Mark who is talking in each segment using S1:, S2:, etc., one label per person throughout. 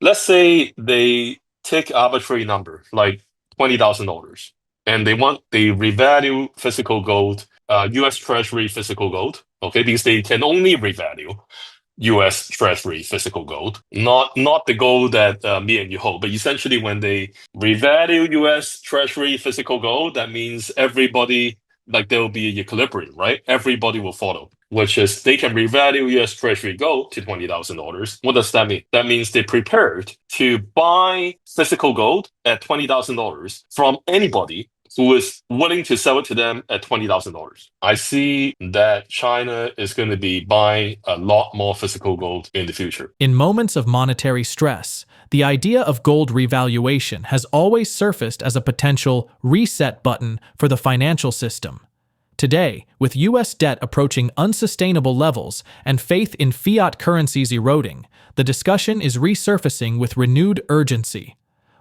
S1: Let's say they take arbitrary number, like $20,000, and they revalue physical gold, US Treasury physical gold, okay, because they can only revalue US Treasury physical gold, not the gold that me and you hold, but essentially when they revalue US Treasury physical gold, that means everybody, like there will be a equilibrium, right? Everybody will follow, which is they can revalue US Treasury gold to $20,000. What does that mean? That means they're prepared to buy physical gold at $20,000 from anybody who is willing to sell it to them at $20,000. I see that China is going to be buying a lot more physical gold in the future.
S2: In moments of monetary stress, the idea of gold revaluation has always surfaced as a potential reset button for the financial system. Today, with U.S. debt approaching unsustainable levels and faith in fiat currencies eroding, the discussion is resurfacing with renewed urgency.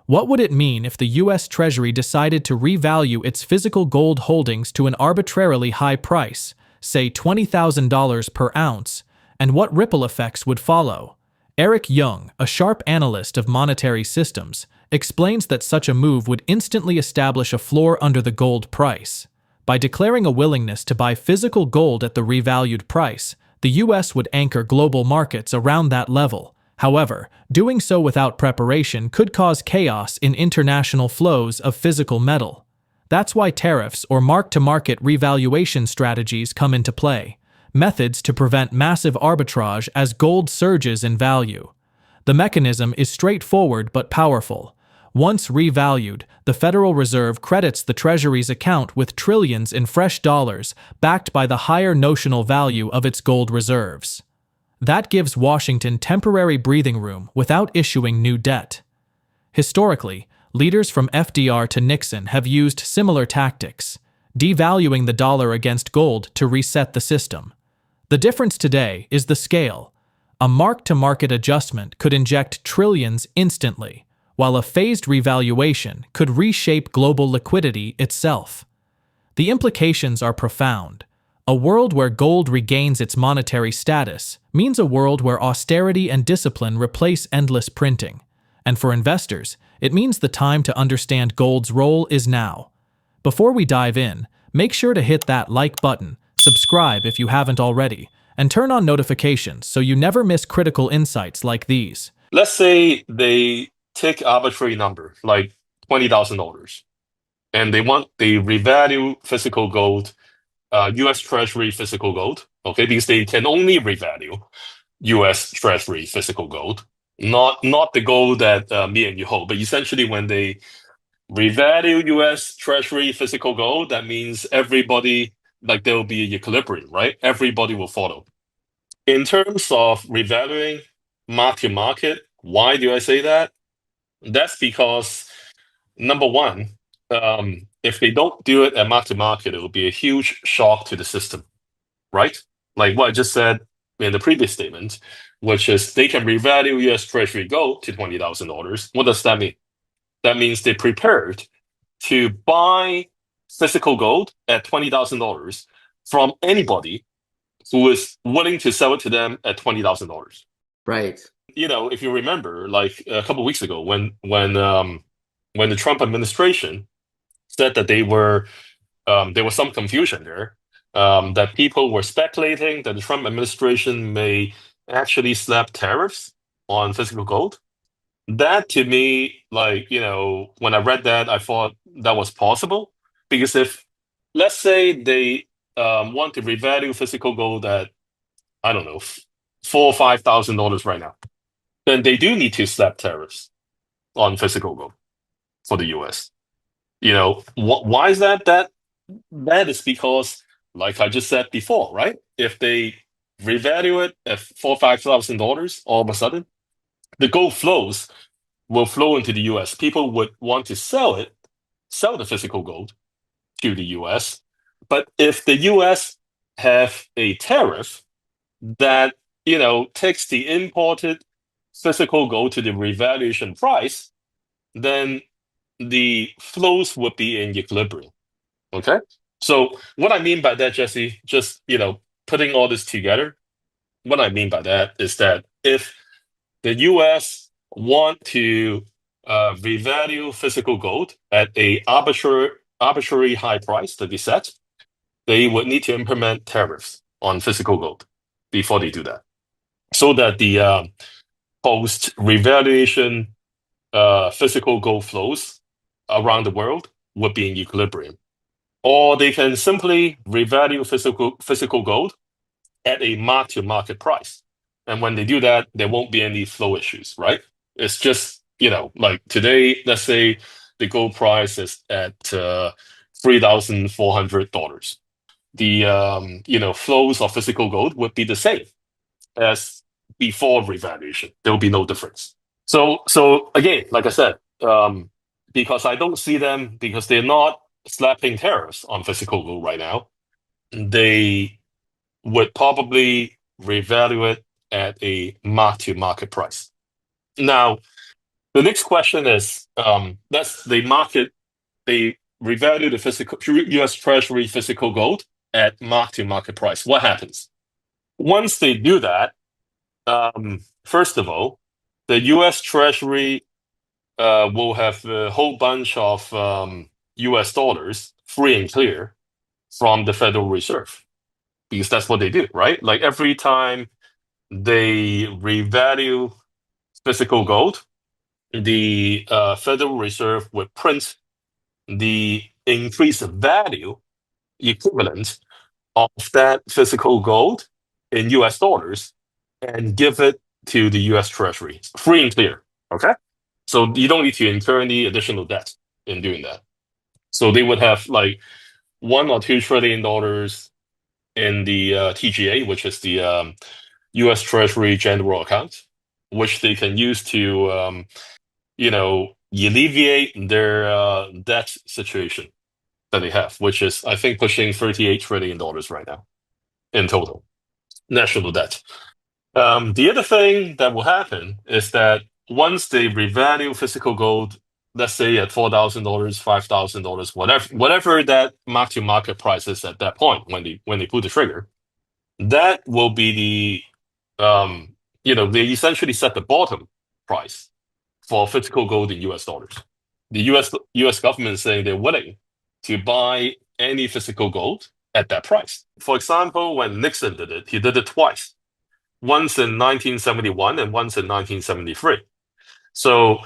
S2: What would it mean if the U.S. Treasury decided to revalue its physical gold holdings to an arbitrarily high price, say $20,000 per ounce, and what ripple effects would follow? EricYeung, a sharp analyst of monetary systems, explains that such a move would instantly establish a floor under the gold price. By declaring a willingness to buy physical gold at the revalued price, the U.S. would anchor global markets around that level. However, doing so without preparation could cause chaos in international flows of physical metal. That's why tariffs or mark-to-market revaluation strategies come into play, methods to prevent massive arbitrage as gold surges in value. The mechanism is straightforward but powerful. Once revalued, the Federal Reserve credits the Treasury's account with trillions in fresh dollars backed by the higher notional value of its gold reserves. That gives Washington temporary breathing room without issuing new debt. Historically, leaders from FDR to Nixon have used similar tactics, devaluing the dollar against gold to reset the system. The difference today is the scale. A mark-to-market adjustment could inject trillions instantly, while a phased revaluation could reshape global liquidity itself. The implications are profound. A world where gold regains its monetary status means a world where austerity and discipline replace endless printing. And for investors, it means the time to understand gold's role is now. Before we dive in, make sure to hit that like button, subscribe if you haven't already, and turn on notifications so you never miss critical insights like these.
S1: Let's say they take arbitrary number, like $20,000, and they revalue physical gold, US Treasury physical gold, okay, because they can only revalue US Treasury physical gold, not the gold that me and you hold, but essentially when they revalue US Treasury physical gold, that means everybody, like there will be a equilibrium, right? Everybody will follow. In terms of revaluing mark to market, why do I say that? That's because number one, if they don't do it at mark to market, it will be a huge shock to the system, right? Like what I just said in the previous statement, which is they can revalue US Treasury gold to $20,000. What does that mean? That means they're prepared to buy physical gold at $20,000 from anybody who is willing to sell it to them at $20,000.
S3: Right.
S1: If you remember, like a couple of weeks ago, when the Trump administration said that there was some confusion there, that people were speculating that the Trump administration may actually slap tariffs on physical gold. That to me, like, when I read that, I thought that was possible because if, let's say they want to revalue physical gold at, I don't know, $4,000 or $5,000 right now, then they do need to slap tariffs on physical gold for the US. Why is that? That is because, like I just said before, right? If they revalue it at $4,000-$5,000, all of a sudden, the gold flows will flow into the US. People would want to sell the physical gold to the US. But if the US have a tariff that, takes the imported physical gold to the revaluation price, then the flows would be in equilibrium. Okay? So what I mean by that, Jesse, just, putting all this together, what I mean by that is that if the US want to revalue physical gold at a arbitrary high price to be set, they would need to implement tariffs on physical gold before they do that, so that the post revaluation physical gold flows around the world would be in equilibrium. Or they can simply revalue physical gold at a mark-to-market price. And when they do that, there won't be any flow issues, right? It's just, like today, let's say the gold price is at $3,400. The flows of physical gold would be the same as before revaluation. There will be no difference. So again, like I said, because I don't see them, because they're not slapping tariffs on physical gold right now, they would probably revalue it at a mark-to-market price. Now, the next question is, that's the market, they revalue the physical US Treasury physical gold at mark-to-market price. What happens? Once they do that, first of all, the US Treasury will have a whole bunch of US dollars free and clear from the Federal Reserve, because that's what they do, right? Like every time they revalue physical gold, the Federal Reserve would print the increased value equivalent of that physical gold in US dollars and give it to the US Treasury, free and clear. Okay? So you don't need to incur any additional debt in doing that. So they would have like $1 or $2 trillion in the TGA, which is the US Treasury General Account, which they can use to, alleviate their debt situation that they have, which is, I think, pushing $38 trillion right now in total, national debt. The other thing that will happen is that once they revalue physical gold, let's say at $4,000, $5,000, whatever that mark-to-market price is at that point when they pull the trigger, that will be they essentially set the bottom price for physical gold in US dollars. The US government is saying they're willing to buy any physical gold at that price. For example, when Nixon did it, he did it twice, once in 1971 and once in 1973. So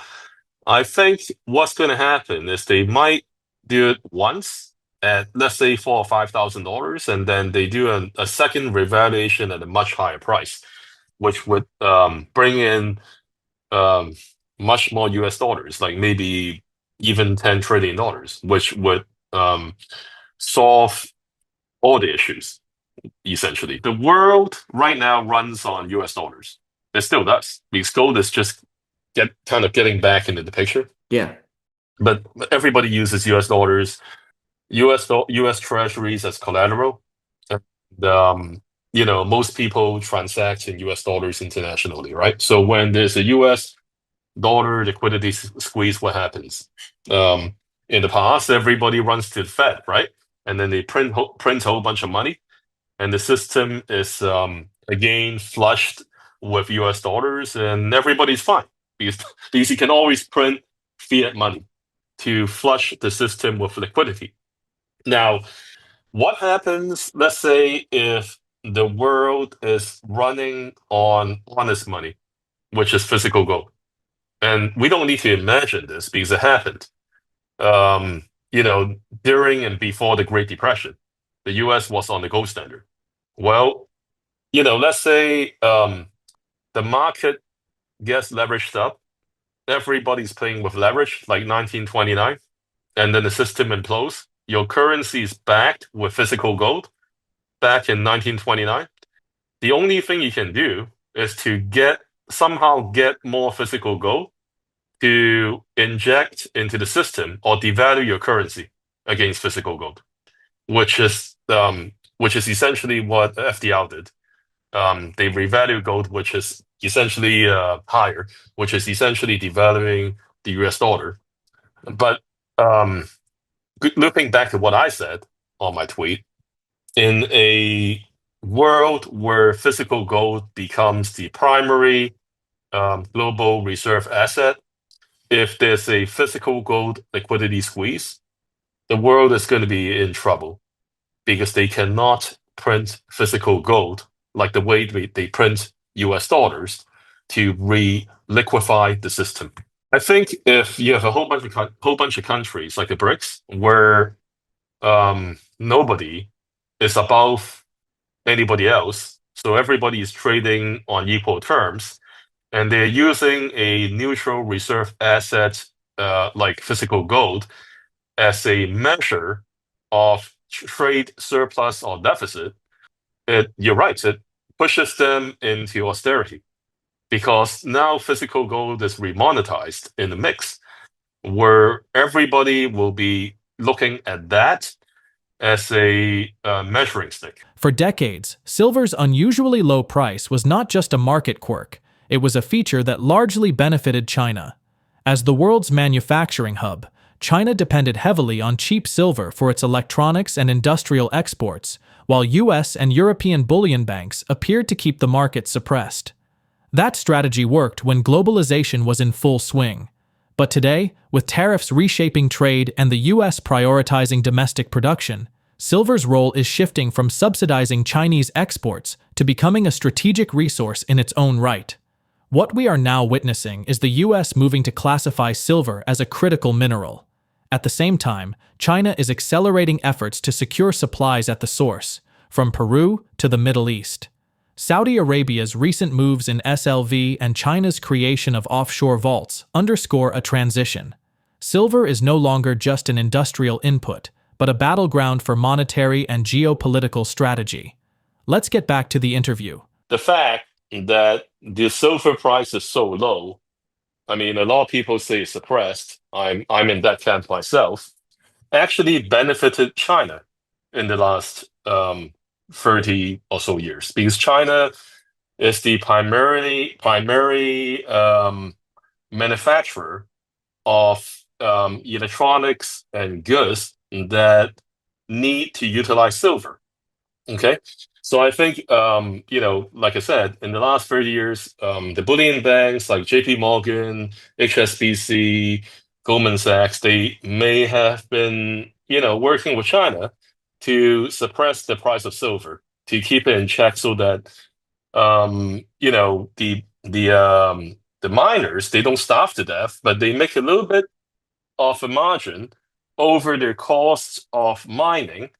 S1: I think what's going to happen is they might do it once at, let's say, $4,000 or $5,000, and then they do a second revaluation at a much higher price, which would bring in um, much more US dollars, like maybe even $10 trillion, which would solve all the issues, essentially. The world right now runs on US dollars. It still does, because gold is just kind of getting back into the picture.
S3: Yeah.
S1: But everybody uses US dollars, US treasuries as collateral. And, most people transact in US dollars internationally, right? So when there's a US dollar liquidity squeeze, what happens? In the past, everybody runs to the Fed, right? And then they print a whole bunch of money, and the system is again flushed with US dollars, and everybody's fine, because because you can always print fiat money to flush the system with liquidity. Now, what happens, let's say, if the world is running on honest money, which is physical gold? And we don't need to imagine this, because it happened. Um, during and before the Great Depression, the US was on the gold standard. Well, let's say the market gets leveraged up. Everybody's playing with leverage, like 1929, and then the system implodes. Your currency is backed with physical gold back in 1929. The only thing you can do is to somehow get more physical gold to inject into the system or devalue your currency against physical gold, which is essentially what FDR did. They revalue gold, which is essentially higher, which is essentially devaluing the US dollar. But um, looping back to what I said on my tweet, in a world where physical gold becomes the primary global reserve asset, if there's a physical gold liquidity squeeze, the world is going to be in trouble because they cannot print physical gold like the way they print US dollars to re-liquefy the system. I think if you have a whole bunch of countries like the BRICS where nobody is above anybody else, so everybody is trading on equal terms, and they're using a neutral reserve asset like physical gold as a measure of trade surplus or deficit, you're right, it pushes them into austerity because now physical gold is remonetized in the mix, where everybody will be looking at that as a measuring stick.
S2: For decades, silver's unusually low price was not just a market quirk, it was a feature that largely benefited China. As the world's manufacturing hub, China depended heavily on cheap silver for its electronics and industrial exports, while US and European bullion banks appeared to keep the market suppressed. That strategy worked when globalization was in full swing. But today, with tariffs reshaping trade and the US prioritizing domestic production, silver's role is shifting from subsidizing Chinese exports to becoming a strategic resource in its own right. What we are now witnessing is the US moving to classify silver as a critical mineral. At the same time, China is accelerating efforts to secure supplies at the source, from Peru to the Middle East. Saudi Arabia's recent moves in SLV and China's creation of offshore vaults underscore a transition. Silver is no longer just an industrial input, but a battleground for monetary and geopolitical strategy. Let's get back to the interview.
S1: The fact that the silver price is so low, I mean, a lot of people say it's suppressed. I'm in that camp myself. Actually benefited China in the last 30 or so years because China is the primary manufacturer of electronics and goods that need to utilize silver. Okay. So I think, like I said, in the last 30 years, the bullion banks like JP Morgan, HSBC, Goldman Sachs, they may have been, working with China to suppress the price of silver, to keep it in check so that, the miners, they don't starve to death, but they make a little bit of a margin over their costs of mining,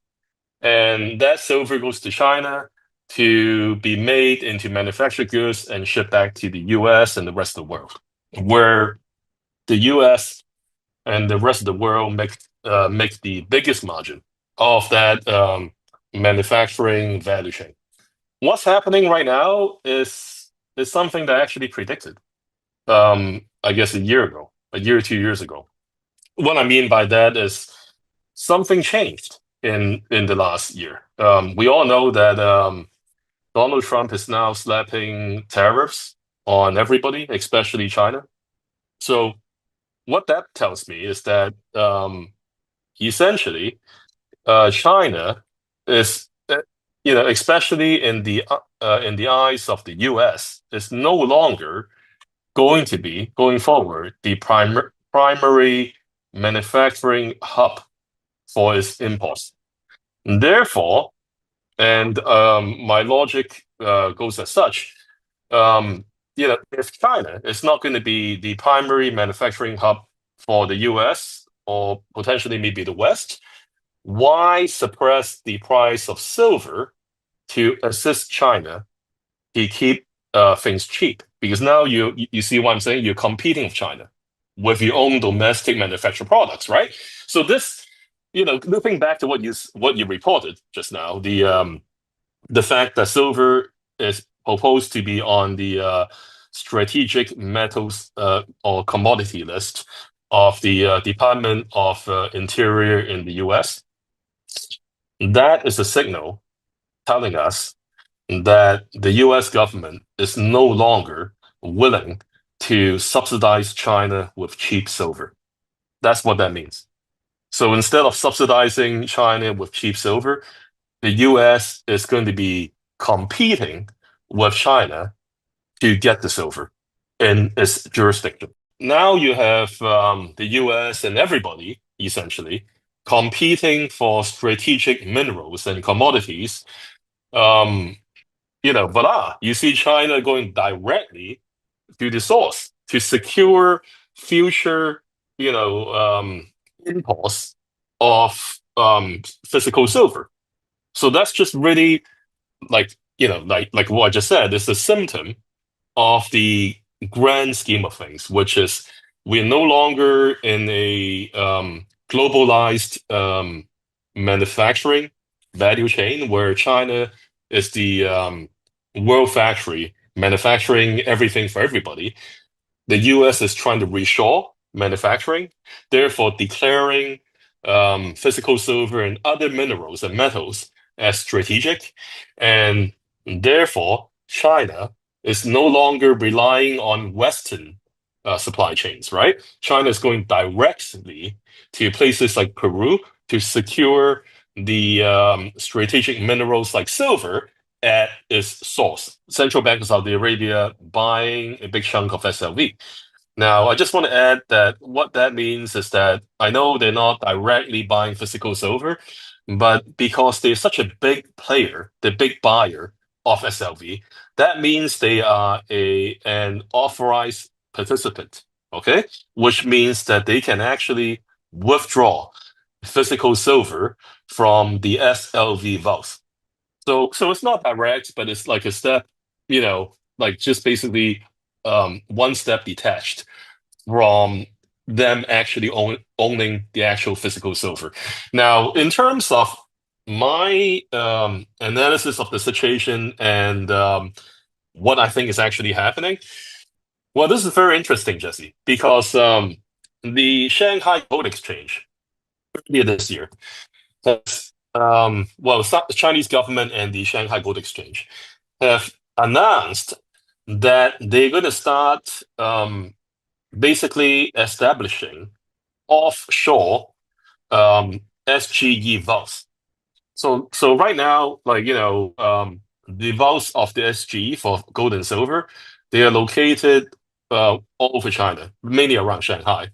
S1: and that silver goes to China to be made into manufactured goods and shipped back to the US and the rest of the world, where the US and the rest of the world make the biggest margin of that manufacturing value chain. What's happening right now is something that I actually predicted, I guess a year or 2 years ago. What I mean by that is something changed in the last year. We all know that Donald Trump is now slapping tariffs on everybody, especially China. So what that tells me is that essentially China is, especially in the eyes of the U.S., is no longer going to be going forward the primary manufacturing hub for its imports. Therefore, and my logic goes as such, if China is not going to be the primary manufacturing hub for the US or potentially maybe the West, why suppress the price of silver to assist China to keep things cheap? Because now you see what I'm saying? You're competing with China with your own domestic manufactured products, right? So this, looping back to what you reported just now, the fact that silver is proposed to be on the strategic metals or commodity list of the Department of Interior in the US, that is a signal telling us that the US government is no longer willing to subsidize China with cheap silver. That's what that means. So instead of subsidizing China with cheap silver, the US is going to be competing with China to get the silver. in its jurisdiction. Now you have the US and everybody essentially competing for strategic minerals and commodities. Um, voila, you see China going directly to the source to secure future, imports of physical silver. So that's just really like what I just said, it's a symptom of the grand scheme of things, which is we're no longer in a globalized manufacturing value chain where China is the world factory manufacturing everything for everybody. The US is trying to reshore manufacturing, therefore declaring physical silver and other minerals and metals as strategic. And therefore, China is no longer relying on Western supply chains, right? China is going directly to places like Peru to secure the strategic minerals like silver at its source. Central Bank of Saudi Arabia buying a big chunk of SLV. Now, I just want to add that what that means is that I know they're not directly buying physical silver, but because they're such a big player, the big buyer of SLV, that means they are an authorized participant, okay? Which means that they can actually withdraw physical silver from the SLV vaults. So it's not direct, but it's like a step, like just basically one step detached from them actually owning the actual physical silver. Now, in terms of my analysis of the situation and what I think is actually happening, well, this is very interesting, Jesse, because the Shanghai Gold Exchange earlier this year has, the Chinese government and the Shanghai Gold Exchange have announced that they're going to start basically establishing offshore SGE vaults. So right now, the vaults of the SGE for gold and silver, they are located all over China, mainly around Shanghai.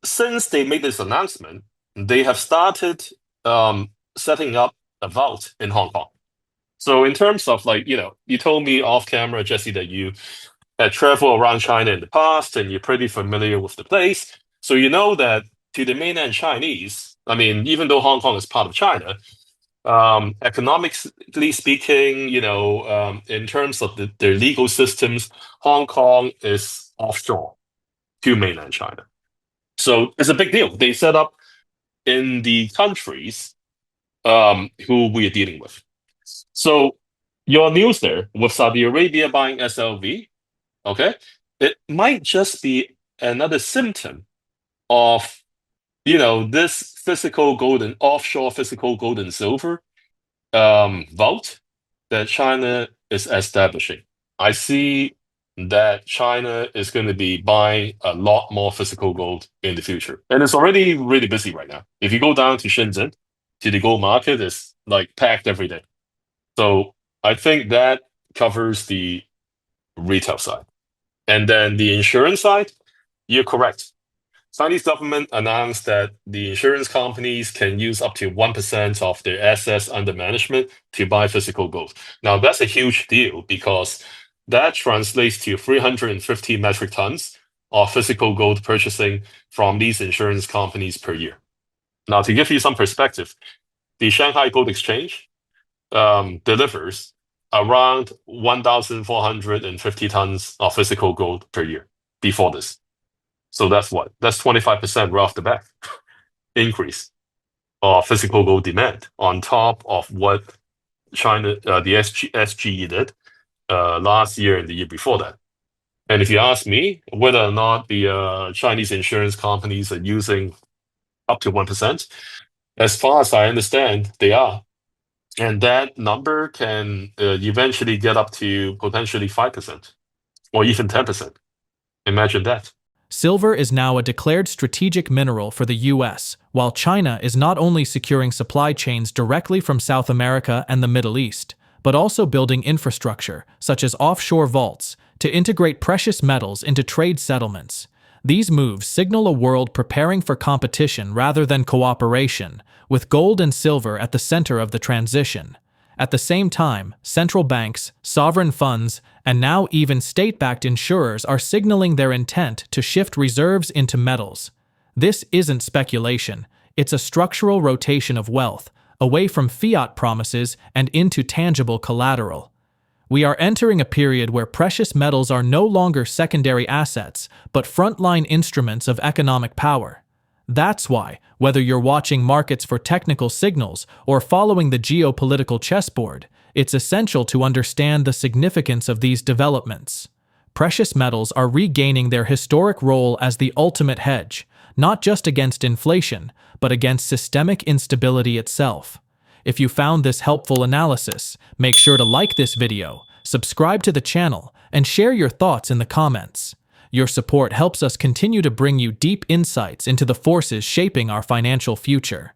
S1: Since they made this announcement, they have started setting up a vault in Hong Kong. So in terms of you told me off camera, Jesse, that you had traveled around China in the past and you're pretty familiar with the place. So you know that to the mainland Chinese, I mean, even though Hong Kong is part of China, economically speaking, in terms of their legal systems, Hong Kong is offshore to mainland China. So it's a big deal. They set up in the countries who we are dealing with. So your news there with Saudi Arabia buying SLV, okay, it might just be another symptom of this physical gold and offshore physical gold and silver vault that China is establishing. I see that China is going to be buying a lot more physical gold in the future. And it's already really busy right now. If you go down to Shenzhen, to the gold market, it's like packed every day. So I think that covers the retail side. And then the insurance side, you're correct. Chinese government announced that the insurance companies can use up to 1% of their assets under management to buy physical gold. Now, that's a huge deal because that translates to 350 metric tons of physical gold purchasing from these insurance companies per year. Now, to give you some perspective, the Shanghai Gold Exchange delivers around 1,450 tons of physical gold per year before this. So that's what? That's 25% right off the bat increase of physical gold demand on top of what China, the SGE did last year and the year before that. And if you ask me whether or not the Chinese insurance companies are using up to 1%, as far as I understand, they are. And that number can eventually get up to potentially 5% or even 10%. Imagine that.
S2: Silver is now a declared strategic mineral for the US, while China is not only securing supply chains directly from South America and the Middle East, but also building infrastructure, such as offshore vaults, to integrate precious metals into trade settlements. These moves signal a world preparing for competition rather than cooperation, with gold and silver at the center of the transition. At the same time, central banks, sovereign funds, and now even state-backed insurers are signaling their intent to shift reserves into metals. This isn't speculation, it's a structural rotation of wealth, away from fiat promises and into tangible collateral. We are entering a period where precious metals are no longer secondary assets, but frontline instruments of economic power. That's why, whether you're watching markets for technical signals or following the geopolitical chessboard, it's essential to understand the significance of these developments. Precious metals are regaining their historic role as the ultimate hedge, not just against inflation, but against systemic instability itself. If you found this helpful analysis, make sure to like this video, subscribe to the channel, and share your thoughts in the comments. Your support helps us continue to bring you deep insights into the forces shaping our financial future.